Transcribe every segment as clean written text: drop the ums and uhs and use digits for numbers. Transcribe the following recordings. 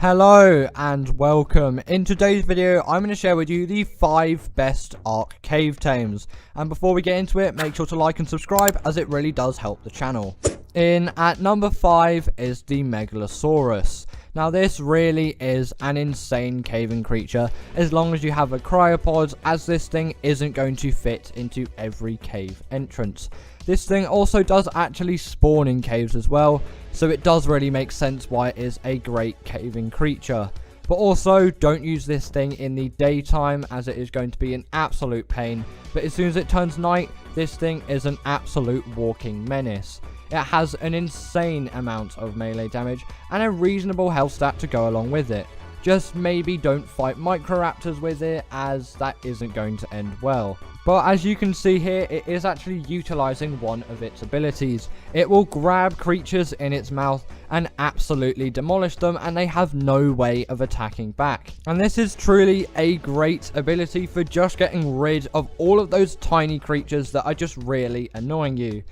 Hello and welcome. In today's video, I'm going to share with you the 5 best Ark cave tames. And before we get into it, make sure to like and subscribe as it really does help the channel. In at number 5 is the Megallosaurus. Now this really is an insane caving creature as long as you have a cryopod, as this thing isn't going to fit into every cave entrance. This thing also does actually spawn in caves as well, so it does really make sense why it is a great caving creature. But also, don't use this thing in the daytime as it is going to be an absolute pain, but as soon as it turns night, this thing is an absolute walking menace. It has an insane amount of melee damage and a reasonable health stat to go along with it. Just maybe don't fight Microraptors with it, as that isn't going to end well. But as you can see here, it is actually utilizing one of its abilities. It will grab creatures in its mouth and absolutely demolish them, and they have no way of attacking back. And this is truly a great ability for just getting rid of all of those tiny creatures that are just really annoying you,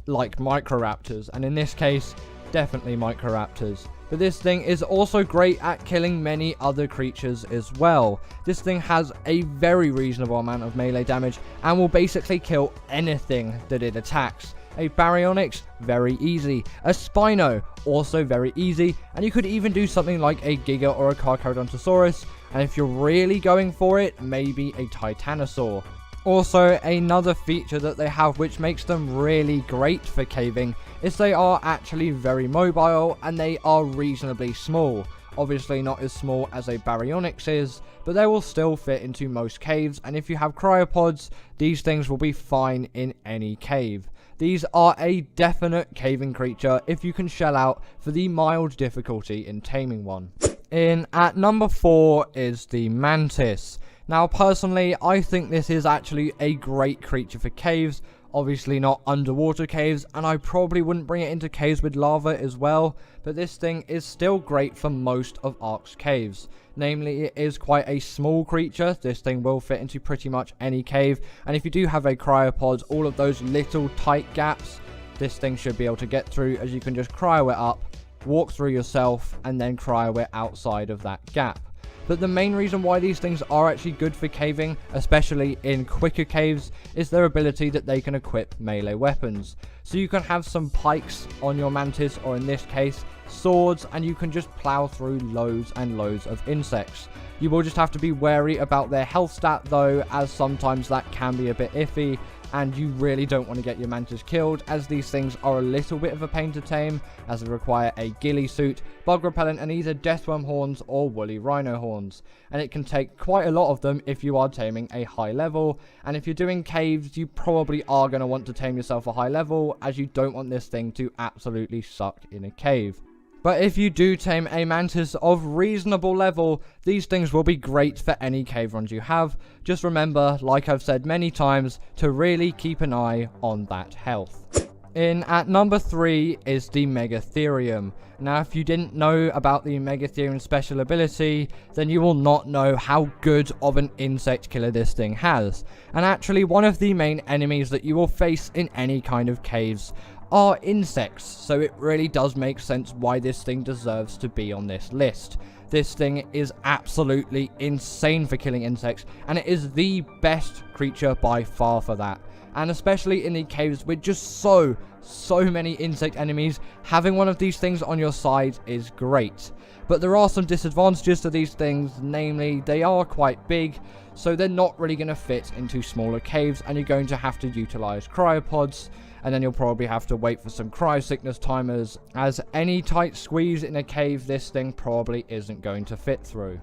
like Microraptors, and in this case, definitely Microraptors. But this thing is also great at killing many other creatures as well. This thing has a very reasonable amount of melee damage and will basically kill anything that it attacks. A Barionics, very easy. A Spino, also very easy. And you could even do something like a Giga or a Carodontosaurus. And if you're really going for it, maybe a Titanosaur. Also, another feature that they have which makes them really great for caving is they are actually very mobile and they are reasonably small. Obviously not as small as a Barionics is, but they will still fit into most caves, and if you have cryopods, these things will be fine in any cave. These are a definite caving creature if you can shell out for the mild difficulty in taming one. In at number 4 is the Mantis. Now personally, I think this is actually a great creature for caves. Obviously not underwater caves, and I probably wouldn't bring it into caves with lava as well, but this thing is still great for most of Ark's caves. Namely, it is quite a small creature. This thing will fit into pretty much any cave, and if you do have a cryopod, all of those little tight gaps, this thing should be able to get through, as you can just cryo it up, walk through yourself, and then cryo it outside of that gap. But the main reason why these things are actually good for caving, especially in quicker caves, is their ability that they can equip melee weapons. So you can have some pikes on your Mantis, or in this case, swords, and you can just plow through loads and loads of insects. You will just have to be wary about their health stat though, as sometimes that can be a bit iffy, and you really don't want to get your Mantis killed, as these things are a little bit of a pain to tame, as they require a ghillie suit, bug repellent, and either deathworm horns or woolly rhino horns. And it can take quite a lot of them if you are taming a high level, and if you're doing caves, you probably are going to want to tame yourself a high level, as you don't want this thing to absolutely suck in a cave. But if you do tame a Mantis of reasonable level, these things will be great for any cave runs you have. Just remember, like I've said many times, to really keep an eye on that health. In at number 3 is the Meghetereum. Now, if you didn't know about the Meghetereum special ability, then you will not know how good of an insect killer this thing has. And actually, one of the main enemies that you will face in any kind of caves are insects, so it really does make sense why this thing deserves to be on this list. This thing is absolutely insane for killing insects, and it is the best creature by far for that. And especially in the caves with just so many insect enemies, having one of these things on your side is great. But there are some disadvantages to these things, namely they are quite big, so they're not really going to fit into smaller caves, and you're going to have to utilize cryopods, and then you'll probably have to wait for some cryosickness timers, as any tight squeeze in a cave this thing probably isn't going to fit through.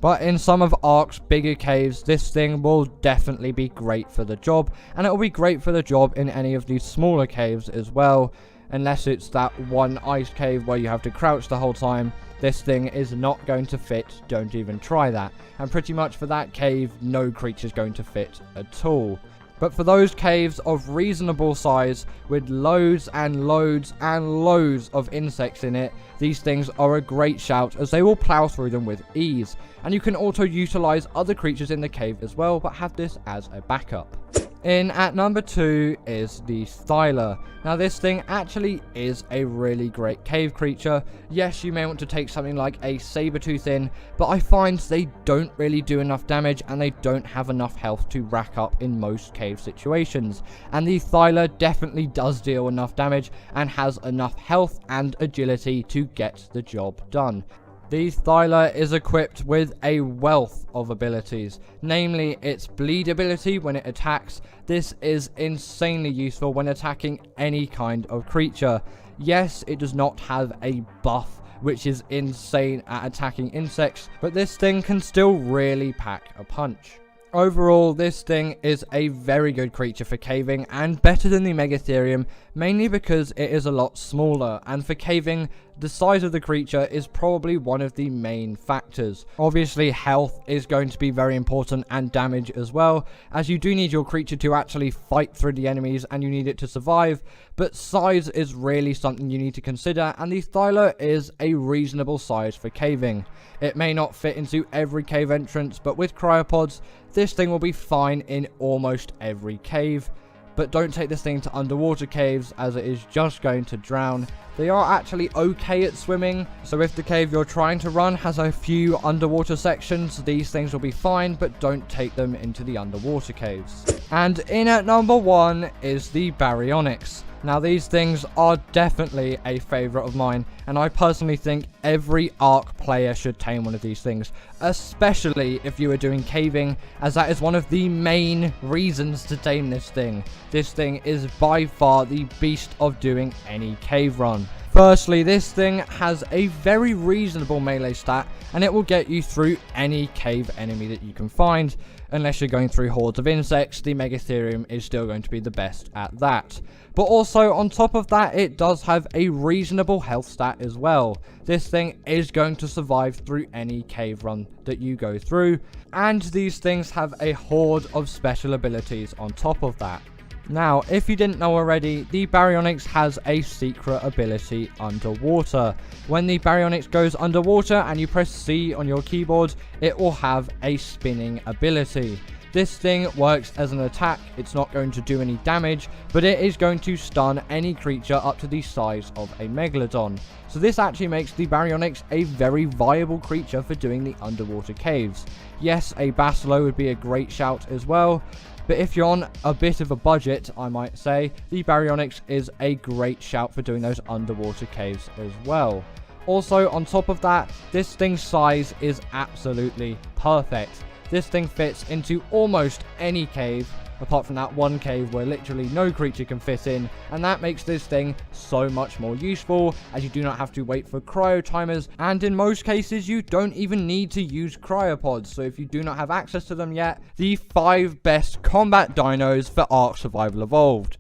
But in some of Ark's bigger caves, this thing will definitely be great for the job, and it will be great for the job in any of these smaller caves as well. Unless it's that one ice cave where you have to crouch the whole time, this thing is not going to fit. Don't even try that. And pretty much for that cave, no creature's going to fit at all. But for those caves of reasonable size, with loads and loads and loads of insects in it, these things are a great shout, as they will plow through them with ease. And you can also utilize other creatures in the cave as well, but have this as a backup. In at number 2 is the Thyler. Now this thing actually is a really great cave creature. Yes, you may want to take something like a Sabertooth in, but I find they don't really do enough damage and they don't have enough health to rack up in most cave situations. And the Thyler definitely does deal enough damage and has enough health and agility to get the job done. The Thyler is equipped with a wealth of abilities, namely its bleed ability when it attacks. This is insanely useful when attacking any kind of creature. Yes, it does not have a buff, which is insane at attacking insects, but this thing can still really pack a punch. Overall, this thing is a very good creature for caving and better than the Meghetereum, mainly because it is a lot smaller, and for caving, the size of the creature is probably one of the main factors. Obviously, health is going to be very important and damage as well, as you do need your creature to actually fight through the enemies and you need it to survive, but size is really something you need to consider, and the Thyler is a reasonable size for caving. It may not fit into every cave entrance, but with cryopods, this thing will be fine in almost every cave. But don't take this thing to underwater caves, as it is just going to drown. They are actually okay at swimming, so if the cave you're trying to run has a few underwater sections, these things will be fine, but don't take them into the underwater caves. And in at number 1 is the Barionics. Now these things are definitely a favourite of mine, and I personally think every Ark player should tame one of these things, especially if you are doing caving, as that is one of the main reasons to tame this thing. This thing is by far the beast of doing any cave run. Firstly, this thing has a very reasonable melee stat, and it will get you through any cave enemy that you can find. Unless you're going through hordes of insects, the Meghetereum is still going to be the best at that. But also, on top of that, it does have a reasonable health stat as well. This thing is going to survive through any cave run that you go through, and these things have a horde of special abilities on top of that. Now, if you didn't know already, the Barionics has a secret ability underwater. When the Barionics goes underwater and you press C on your keyboard, it will have a spinning ability. This thing works as an attack. It's not going to do any damage, but it is going to stun any creature up to the size of a Megalodon. So this actually makes the Barionics a very viable creature for doing the underwater caves. Yes, a Basilo would be a great shout as well, but if you're on a bit of a budget, I might say, the Barionics is a great shout for doing those underwater caves as well. Also, on top of that, this thing's size is absolutely perfect. This thing fits into almost any cave, apart from that one cave where literally no creature can fit in, and that makes this thing so much more useful, as you do not have to wait for cryo timers, and in most cases you don't even need to use cryopods. So if you do not have access to them yet, the 5 best combat dinos for Ark Survival Evolved.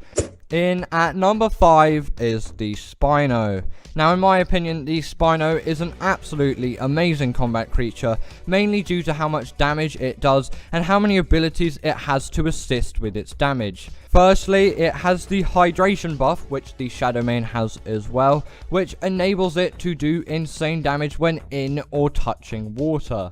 In at number 5 is the Spino. Now, in my opinion, the Spino is an absolutely amazing combat creature, mainly due to how much damage it does and how many abilities it has to assist with its damage. Firstly, it has the hydration buff, which the Shadow Main has as well, which enables it to do insane damage when in or touching water.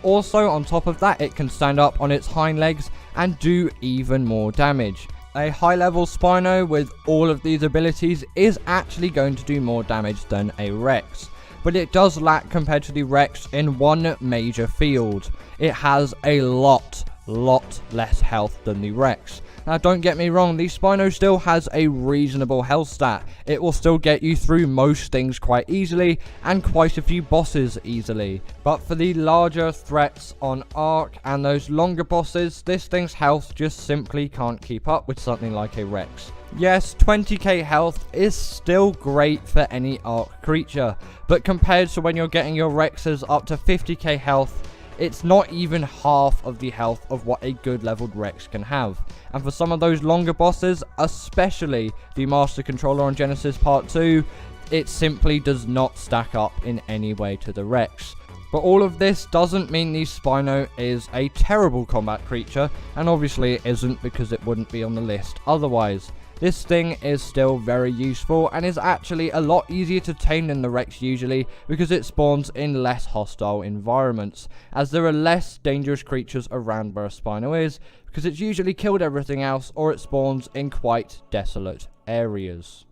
Also, on top of that, it can stand up on its hind legs and do even more damage. A high level Spino with all of these abilities is actually going to do more damage than a Rex, but it does lack compared to the Rex in one major field. It has a lot less health than the Rex. Now, don't get me wrong, the Spino still has a reasonable health stat. It will still get you through most things quite easily, and quite a few bosses easily. But for the larger threats on Ark and those longer bosses, this thing's health just simply can't keep up with something like a Rex. Yes, 20k health is still great for any Ark creature, but compared to when you're getting your Rexes up to 50k health, it's not even half of the health of what a good leveled Rex can have. And for some of those longer bosses, especially the Master Controller on Genesis Part 2, it simply does not stack up in any way to the Rex. But all of this doesn't mean the Spino is a terrible combat creature, and obviously it isn't, because it wouldn't be on the list otherwise. this thing is still very useful and is actually a lot easier to tame than the Rex usually, because it spawns in less hostile environments, as there are less dangerous creatures around where a Spino is, because it's usually killed everything else, or it spawns in quite desolate areas.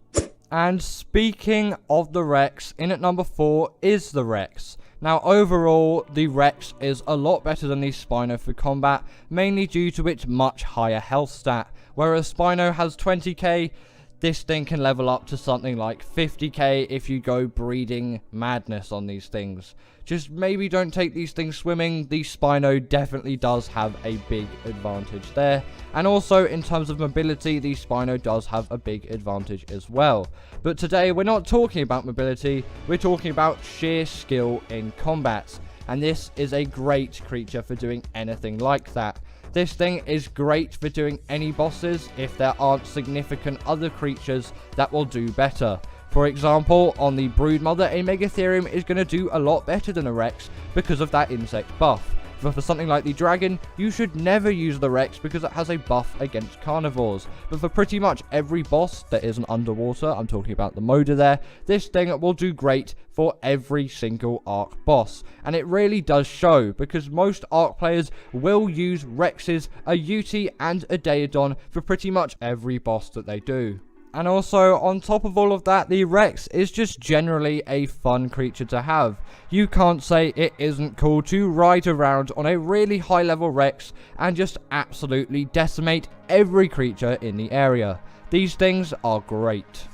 And speaking of the Rex, in at number 4 is the Rex. Now overall, the Rex is a lot better than the Spino for combat, mainly due to its much higher health stat. Whereas Spino has 20k, this thing can level up to something like 50k if you go breeding madness on these things. Just maybe don't take these things swimming. The Spino definitely does have a big advantage there. And also in terms of mobility, the Spino does have a big advantage as well. But today we're not talking about mobility, we're talking about sheer skill in combat. And this is a great creature for doing anything like that. This thing is great for doing any bosses if there aren't significant other creatures that will do better. For example, on the Broodmother, a Meghetereum is going to do a lot better than a Rex because of that insect buff. But for something like the Dragon, you should never use the Rex because it has a buff against carnivores. But for pretty much every boss that isn't underwater, I'm talking about the Moda there, this thing will do great for every single Ark boss. And it really does show, because most Ark players will use Rexes, a Uti and a Daedon for pretty much every boss that they do. And also, on top of all of that, the Rex is just generally a fun creature to have. You can't say it isn't cool to ride around on a really high level Rex and just absolutely decimate every creature in the area. These things are great.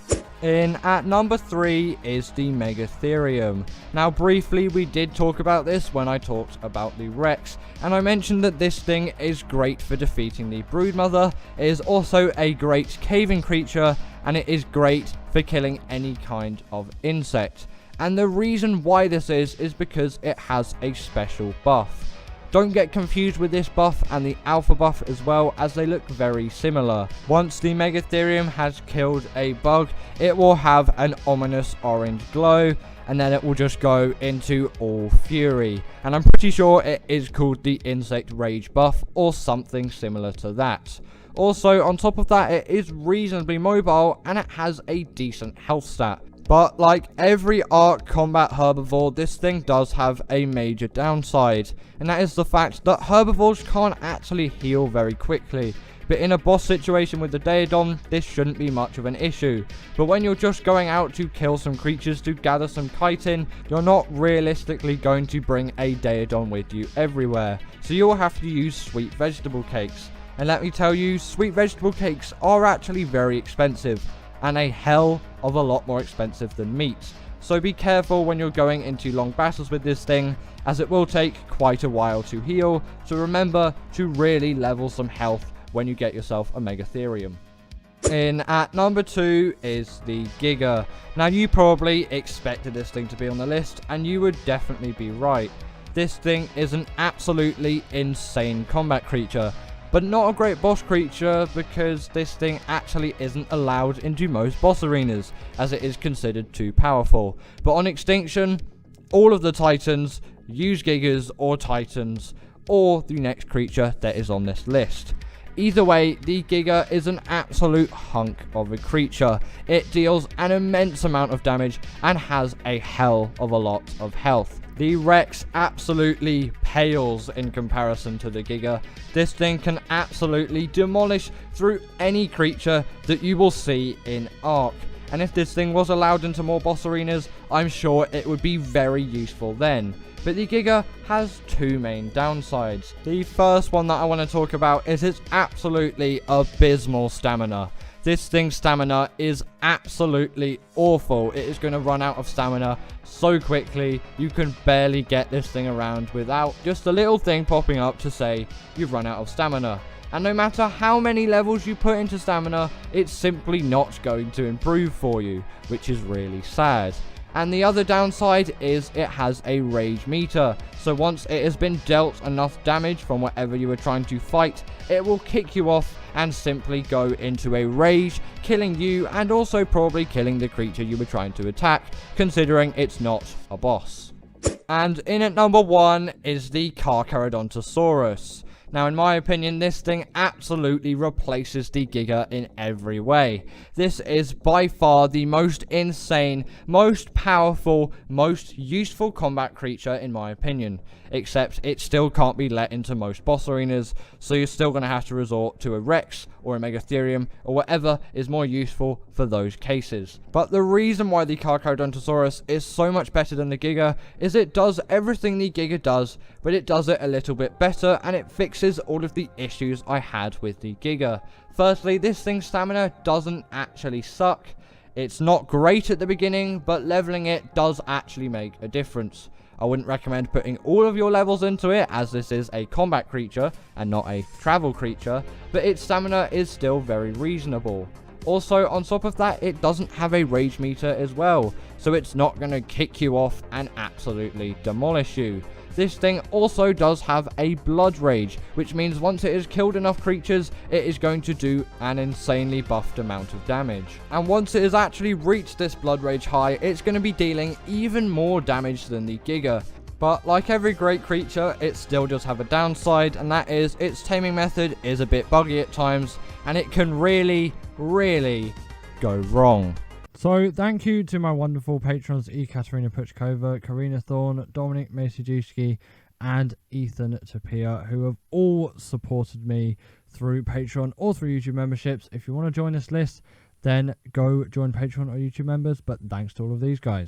In at number 3 is the Meghetereum. Now briefly we did talk about this when I talked about the Rex, and I mentioned that this thing is great for defeating the Broodmother. It is also a great caving creature, and it is great for killing any kind of insect. And the reason why this is because it has a special buff. Don't get confused with this buff and the alpha buff as well, as they look very similar. Once the Meghetereum has killed a bug, it will have an ominous orange glow, and then it will just go into all fury. And I'm pretty sure it is called the insect rage buff or something similar to that. Also, on top of that, it is reasonably mobile and it has a decent health stat. But like every Ark combat herbivore, this thing does have a major downside, and that is the fact that herbivores can't actually heal very quickly. But in a boss situation with the Daedon, this shouldn't be much of an issue. But when you're just going out to kill some creatures to gather some chitin, you're not realistically going to bring a Daedon with you everywhere. So you'll have to use sweet vegetable cakes. And let me tell you, sweet vegetable cakes are actually very expensive, and a hell of a lot more expensive than meat. So be careful when you're going into long battles with this thing, as it will take quite a while to heal. So remember to really level some health when you get yourself a Meghetereum. In at number 2 is the Giga. Now you probably expected this thing to be on the list, and you would definitely be right. This thing is an absolutely insane combat creature, but not a great boss creature, because this thing actually isn't allowed into most boss arenas, as it is considered too powerful. But on Extinction, all of the Titans use Gigas or Titans, or the next creature that is on this list. Either way, the Giga is an absolute hunk of a creature. It deals an immense amount of damage and has a hell of a lot of health. The Rex absolutely pales in comparison to the Giga. This thing can absolutely demolish through any creature that you will see in Ark. And if this thing was allowed into more boss arenas, I'm sure it would be very useful then. But the Giga has two main downsides. The first one that I want to talk about is its absolutely abysmal stamina. This thing's stamina is absolutely awful. It is going to run out of stamina so quickly, you can barely get this thing around without just a little thing popping up to say you've run out of stamina. And no matter how many levels you put into stamina, it's simply not going to improve for you, which is really sad. And the other downside is it has a rage meter, so once it has been dealt enough damage from whatever you were trying to fight, it will kick you off and simply go into a rage, killing you and also probably killing the creature you were trying to attack, considering it's not a boss. And in at number 1 is the Carodontosaurus. Now, in my opinion, this thing absolutely replaces the Giga in every way. This is by far the most insane, most powerful, most useful combat creature in my opinion. Except it still can't be let into most boss arenas, so you're still going to have to resort to a Rex or a Megathereum or whatever is more useful for those cases. But the reason why the Carodontosaurus is so much better than the Giga is it does everything the Giga does, but it does it a little bit better, and it fixes all of the issues I had with the Giga. Firstly, this thing's stamina doesn't actually suck. It's not great at the beginning, but leveling it does actually make a difference. I wouldn't recommend putting all of your levels into it, as this is a combat creature and not a travel creature, but its stamina is still very reasonable. Also, on top of that, it doesn't have a rage meter as well, so it's not going to kick you off and absolutely demolish you. This thing also does have a blood rage, which means once it has killed enough creatures, it is going to do an insanely buffed amount of damage. And once it has actually reached this blood rage high, it's going to be dealing even more damage than the Giga. But like every great creature, it still does have a downside, and that is its taming method is a bit buggy at times, and it can really go wrong. So, thank you to my wonderful patrons Katerina Puchkova, Karina Thorne, Dominic Masajewski, and Ethan Tapia, who have all supported me through Patreon or through YouTube memberships. If you want to join this list, then go join Patreon or YouTube members, but thanks to all of these guys.